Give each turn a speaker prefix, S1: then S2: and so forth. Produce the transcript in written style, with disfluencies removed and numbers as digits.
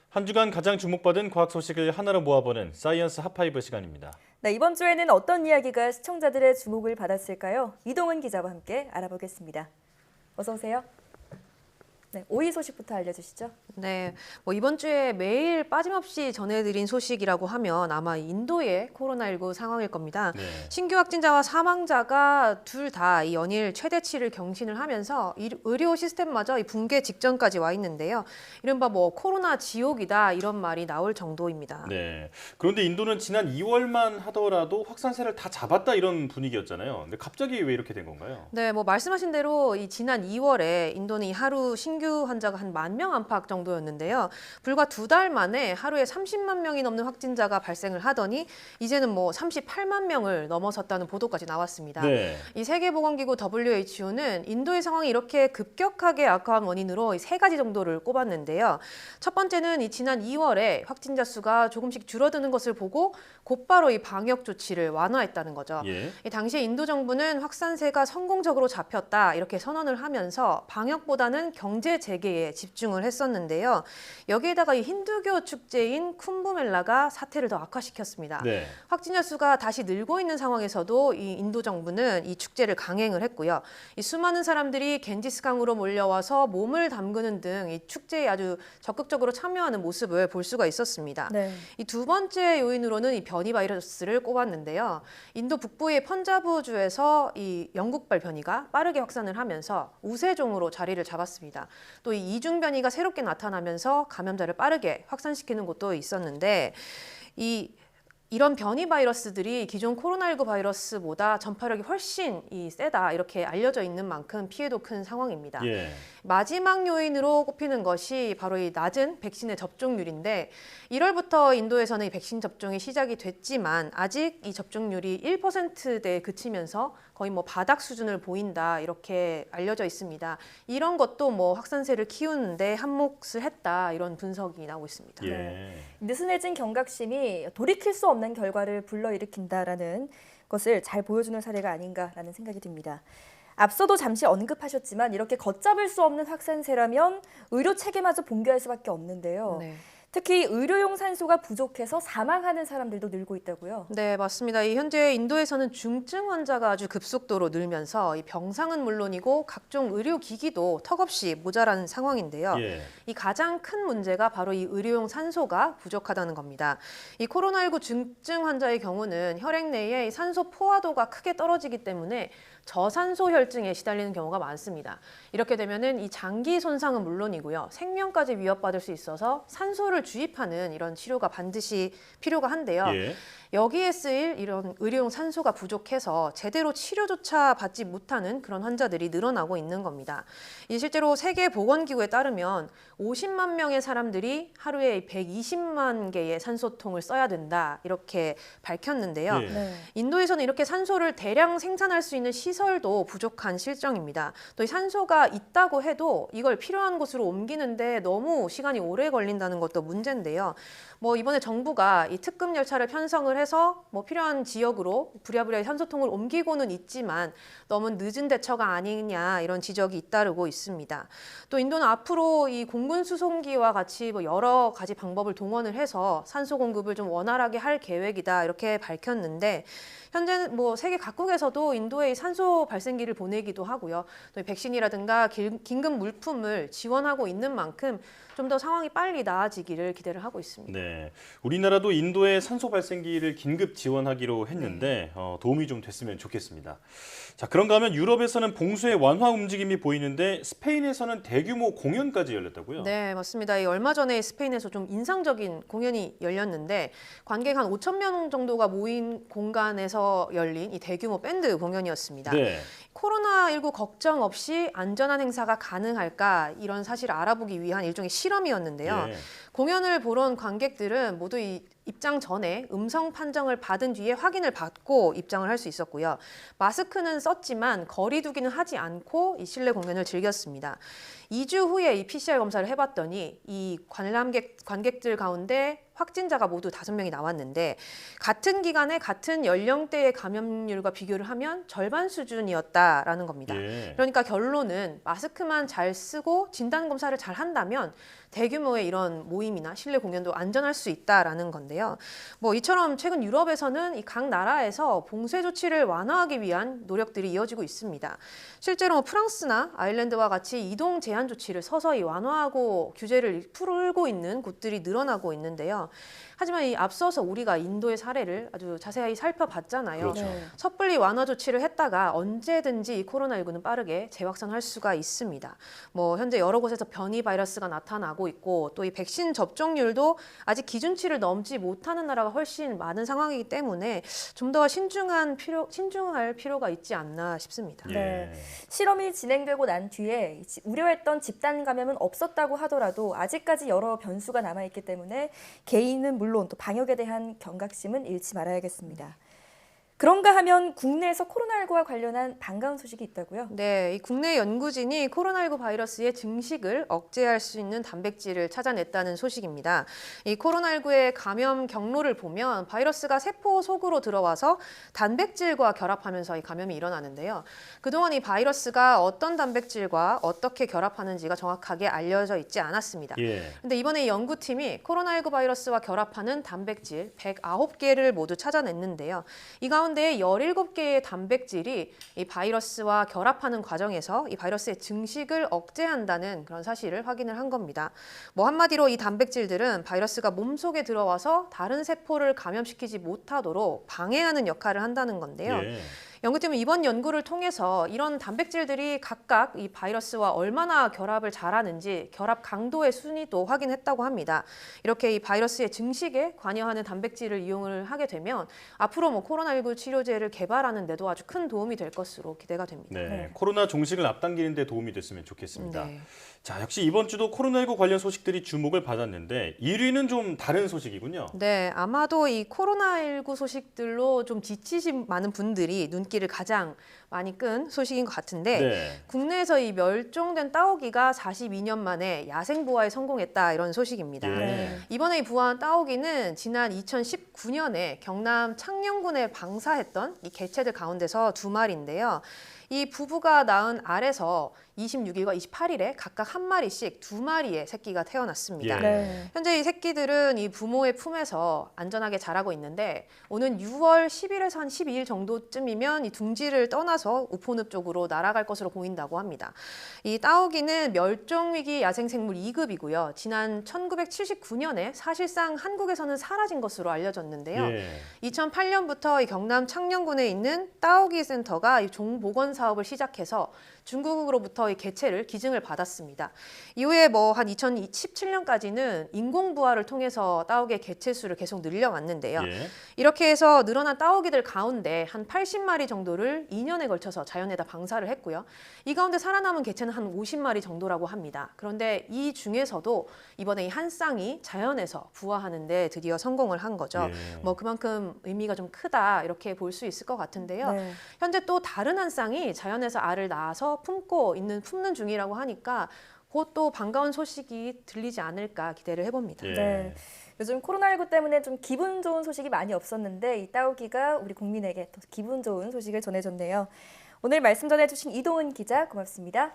S1: 한 주간 가장 주목받은 과학 소식을 하나로 모아보는 사이언스 핫파이브 시간입니다.
S2: 네, 이번 주에는 어떤 이야기가 시청자들의 주목을 받았을까요? 이동은 기자와 함께 알아보겠습니다. 어서 오세요. 네, 5위 소식부터 알려주시죠.
S3: 네, 이번 주에 매일 빠짐없이 전해드린 소식이라고 하면 아마 인도의 코로나19 상황일 겁니다.
S1: 네.
S3: 신규 확진자와 사망자가 둘 다 이 연일 최대치를 경신을 하면서 의료 시스템마저 이 붕괴 직전까지 와 있는데요. 이른바 코로나 지옥이다 이런 말이 나올 정도입니다.
S1: 네. 그런데 인도는 지난 2월만 하더라도 확산세를 다 잡았다 이런 분위기였잖아요. 근데 갑자기 왜 이렇게 된 건가요?
S3: 네, 말씀하신 대로 이 지난 2월에 인도는 이 하루 신규 환자가 한 10,000명 안팎 정도였는데요. 불과 2달 만에 하루에 30만 명이 넘는 확진자가 발생을 하더니 이제는 38만 명을 넘어섰다는 보도까지 나왔습니다.
S1: 네.
S3: 이 세계보건기구 WHO는 인도의 상황이 이렇게 급격하게 악화한 원인으로 이 3가지 정도를 꼽았는데요. 첫 번째는 이 지난 2월에 확진자 수가 조금씩 줄어드는 것을 보고 곧바로 이 방역 조치를 완화했다는 거죠.
S1: 예.
S3: 이 당시에 인도 정부는 확산세가 성공적으로 잡혔다 이렇게 선언을 하면서 방역보다는 경제 재개에 집중을 했었는데요. 여기에다가 이 힌두교 축제인 쿰브멜라가 사태를 더 악화시켰습니다.
S1: 네.
S3: 확진자 수가 다시 늘고 있는 상황에서도 이 인도 정부는 이 축제를 강행을 했고요. 이 수많은 사람들이 겐지스강으로 몰려와서 몸을 담그는 등 이 축제에 아주 적극적으로 참여하는 모습을 볼 수가 있었습니다.
S2: 네.
S3: 이 두 번째 요인으로는 이 변이 바이러스를 꼽았는데요. 인도 북부의 펀자브주에서 이 영국발 변이가 빠르게 확산을 하면서 우세종으로 자리를 잡았습니다. 또 이 이중 변이가 새롭게 나타나면서 감염자를 빠르게 확산시키는 곳도 있었는데 이런 변이 바이러스들이 기존 코로나19 바이러스보다 전파력이 훨씬 세다 이렇게 알려져 있는 만큼 피해도 큰 상황입니다.
S1: 예.
S3: 마지막 요인으로 꼽히는 것이 바로 이 낮은 백신의 접종률인데 1월부터 인도에서는 이 백신 접종이 시작이 됐지만 아직 이 접종률이 1%대에 그치면서 거의 바닥 수준을 보인다 이렇게 알려져 있습니다. 이런 것도 확산세를 키우는데 한몫을 했다 이런 분석이 나오고 있습니다.
S1: 예.
S2: 느슨해진 경각심이 돌이킬 수 없는 결과를 불러일으킨다라는 것을 잘 보여주는 사례가 아닌가라는 생각이 듭니다. 앞서도 잠시 언급하셨지만 이렇게 걷잡을 수 없는 확산세라면 의료 체계마저 붕괴할 수밖에 없는데요.
S3: 네.
S2: 특히 의료용 산소가 부족해서 사망하는 사람들도 늘고 있다고요.
S3: 네, 맞습니다. 현재 인도에서는 중증 환자가 아주 급속도로 늘면서 이 병상은 물론이고 각종 의료기기도 턱없이 모자란 상황인데요.
S1: 예.
S3: 이 가장 큰 문제가 바로 이 의료용 산소가 부족하다는 겁니다. 이 코로나19 중증 환자의 경우는 혈액 내에 이 산소 포화도가 크게 떨어지기 때문에 저산소 혈증에 시달리는 경우가 많습니다. 이렇게 되면은 이 장기 손상은 물론이고요. 생명까지 위협받을 수 있어서 산소를 주입하는 이런 치료가 반드시 필요가 한데요.
S1: 예.
S3: 여기에 쓰일 이런 의료용 산소가 부족해서 제대로 치료조차 받지 못하는 그런 환자들이 늘어나고 있는 겁니다. 실제로 세계보건기구에 따르면 50만 명의 사람들이 하루에 120만 개의 산소통을 써야 된다 이렇게 밝혔는데요.
S1: 예.
S2: 네.
S3: 인도에서는 이렇게 산소를 대량 생산할 수 있는 시설도 부족한 실정입니다. 또 이 산소가 있다고 해도 이걸 필요한 곳으로 옮기는데 너무 시간이 오래 걸린다는 것도 문제인데요. 이번에 정부가 이 특급 열차를 편성을 해서 필요한 지역으로 부랴부랴 산소통을 옮기고는 있지만 너무 늦은 대처가 아니냐 이런 지적이 잇따르고 있습니다. 또 인도는 앞으로 이 공군 수송기와 같이 여러 가지 방법을 동원을 해서 산소 공급을 좀 원활하게 할 계획이다 이렇게 밝혔는데 현재는 세계 각국에서도 인도에 산소 발생기를 보내기도 하고요. 또 백신이라든가 긴급 물품을 지원하고 있는 만큼 좀 더 상황이 빨리 나아지기를 기대를 하고 있습니다.
S1: 네. 우리나라도 인도에 산소 발생기를 긴급 지원하기로 했는데 도움이 좀 됐으면 좋겠습니다. 자, 그런가 하면 유럽에서는 봉쇄의 완화 움직임이 보이는데 스페인에서는 대규모 공연까지 열렸다고요?
S3: 네, 맞습니다. 얼마 전에 스페인에서 좀 인상적인 공연이 열렸는데 관객 한 5,000명 정도가 모인 공간에서 열린 이 대규모 밴드 공연이었습니다.
S1: 네.
S3: 코로나19 걱정 없이 안전한 행사가 가능할까 이런 사실을 알아보기 위한 일종의 실험이었는데요.
S1: 예.
S3: 공연을 보러 온 관객들은 모두 입장 전에 음성 판정을 받은 뒤에 확인을 받고 입장을 할 수 있었고요. 마스크는 썼지만 거리 두기는 하지 않고 이 실내 공연을 즐겼습니다. 2주 후에 이 PCR 검사를 해봤더니 이 관객들 가운데 확진자가 모두 5명이 나왔는데 같은 기간에 같은 연령대의 감염률과 비교를 하면 절반 수준이었다라는 겁니다.
S1: 예.
S3: 그러니까 결론은 마스크만 잘 쓰고 진단 검사를 잘 한다면 대규모의 이런 모임이나 실내 공연도 안전할 수 있다라는 건데요. 뭐 이처럼 최근 유럽에서는 이 각 나라에서 봉쇄 조치를 완화하기 위한 노력들이 이어지고 있습니다. 실제로 프랑스나 아일랜드와 같이 이동 제한 조치를 서서히 완화하고 규제를 풀고 있는 곳들이 늘어나고 있는데요. 하지만 이 앞서서 우리가 인도의 사례를 아주 자세히 살펴봤잖아요.
S1: 그렇죠.
S2: 네.
S3: 섣불리 완화 조치를 했다가 언제든지 이 코로나19는 빠르게 재확산할 수가 있습니다. 뭐 현재 여러 곳에서 변이 바이러스가 나타나고 있고 또 이 백신 접종률도 아직 기준치를 넘지 못하는 나라가 훨씬 많은 상황이기 때문에 좀 더 신중할 필요가 있지 않나 싶습니다.
S1: 예.
S2: 네. 실험이 진행되고 난 뒤에 우려했던 집단 감염은 없었다고 하더라도 아직까지 여러 변수가 남아있기 때문에 개인은 물론 또 방역에 대한 경각심은 잃지 말아야겠습니다. 그런가 하면 국내에서 코로나19와 관련한 반가운 소식이 있다고요?
S3: 네, 이 국내 연구진이 코로나19 바이러스의 증식을 억제할 수 있는 단백질을 찾아냈다는 소식입니다. 이 코로나19의 감염 경로를 보면 바이러스가 세포 속으로 들어와서 단백질과 결합하면서 이 감염이 일어나는데요. 그동안 이 바이러스가 어떤 단백질과 어떻게 결합하는지가 정확하게 알려져 있지 않았습니다.
S1: 예.
S3: 근데 이번에 이 연구팀이 코로나19 바이러스와 결합하는 단백질 109개를 모두 찾아냈는데요. 이 가운데 17개의 단백질이 이 바이러스와 결합하는 과정에서 이 바이러스의 증식을 억제한다는 그런 사실을 확인을 한 겁니다. 뭐 한마디로 이 단백질들은 바이러스가 몸속에 들어와서 다른 세포를 감염시키지 못하도록 방해하는 역할을 한다는 건데요.
S1: 예.
S3: 연구팀은 이번 연구를 통해서 이런 단백질들이 각각 이 바이러스와 얼마나 결합을 잘하는지 결합 강도의 순위도 확인했다고 합니다. 이렇게 이 바이러스의 증식에 관여하는 단백질을 이용을 하게 되면 앞으로 뭐 코로나19 치료제를 개발하는 데도 아주 큰 도움이 될 것으로 기대가 됩니다.
S1: 네.
S2: 네.
S1: 코로나 종식을 앞당기는 데 도움이 됐으면 좋겠습니다.
S3: 네.
S1: 자, 역시 이번 주도 코로나19 관련 소식들이 주목을 받았는데 1위는 좀 다른 소식이군요.
S3: 네, 아마도 이 코로나19 소식들로 좀 지치신 많은 분들이 눈길을 가장 많이 끈 소식인 것 같은데
S1: 네.
S3: 국내에서 이 멸종된 따오기가 42년 만에 야생 부화에 성공했다 이런 소식입니다.
S1: 예.
S2: 네.
S3: 이번에 이 부화한 따오기는 지난 2019년에 경남 창녕군에 방사했던 이 개체들 가운데서 2마리인데요. 이 부부가 낳은 알에서 26일과 28일에 각각 한 마리씩 2마리의 새끼가 태어났습니다.
S1: 예.
S2: 네.
S3: 현재 이 새끼들은 이 부모의 품에서 안전하게 자라고 있는데 오는 6월 10일에서 한 12일 정도쯤이면 이 둥지를 떠나서 우포늪 쪽으로 날아갈 것으로 보인다고 합니다. 이 따오기는 멸종위기 야생생물 2급이고요. 지난 1979년에 사실상 한국에서는 사라진 것으로 알려졌는데요.
S1: 예.
S3: 2008년부터 이 경남 창녕군에 있는 따오기 센터가 이 종복원 사업을 시작해서 중국으로부터 이 개체를 기증을 받았습니다. 이후에 뭐 한 2017년까지는 인공 부화를 통해서 따오기의 개체 수를 계속 늘려왔는데요.
S1: 예.
S3: 이렇게 해서 늘어난 따오기들 가운데 한 80마리 정도를 2년에 걸쳐서 자연에다 방사를 했고요. 이 가운데 살아남은 개체는 한 50마리 정도라고 합니다. 그런데 이 중에서도 이번에 이 한 쌍이 자연에서 부화하는 데 드디어 성공을 한 거죠.
S1: 예.
S3: 뭐 그만큼 의미가 좀 크다 이렇게 볼 수 있을 것 같은데요.
S2: 네.
S3: 현재 또 다른 한 쌍이 자연에서 알을 낳아서 품는 중이라고 하니까 곧 또 반가운 소식이 들리지 않을까 기대를 해봅니다.
S1: 예.
S2: 네. 요즘 코로나19 때문에 좀 기분 좋은 소식이 많이 없었는데 이 따오기가 우리 국민에게 더 기분 좋은 소식을 전해줬네요. 오늘 말씀 전해주신 이동은 기자 고맙습니다.